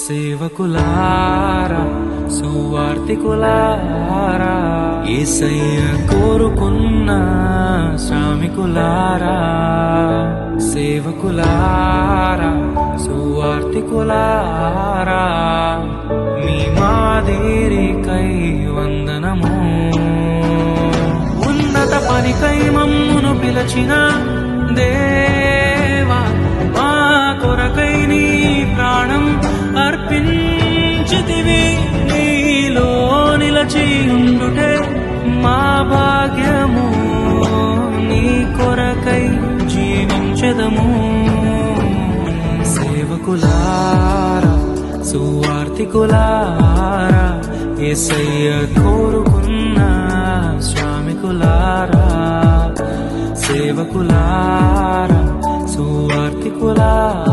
సేవకులారా సువార్తికులారా యేసయ్య కోరుకున్న శ్రామికులారా సేవకులారా సువార్తికులారా మీ మాదిరికై వందనము ఉన్నత పనికై మమ్మును పిలచిన దేవా మా కొరకై నీ ప్రాణం అర్పించితివి నీలో నిలచి ఉండుటే మా భాగ్యము నీ కొరకై జీవించెదము సేవకులారా సువార్తికులారా యేసయ్య కోరుకున్న శ్రామికులారా సేవకులారా సువార్తికులారా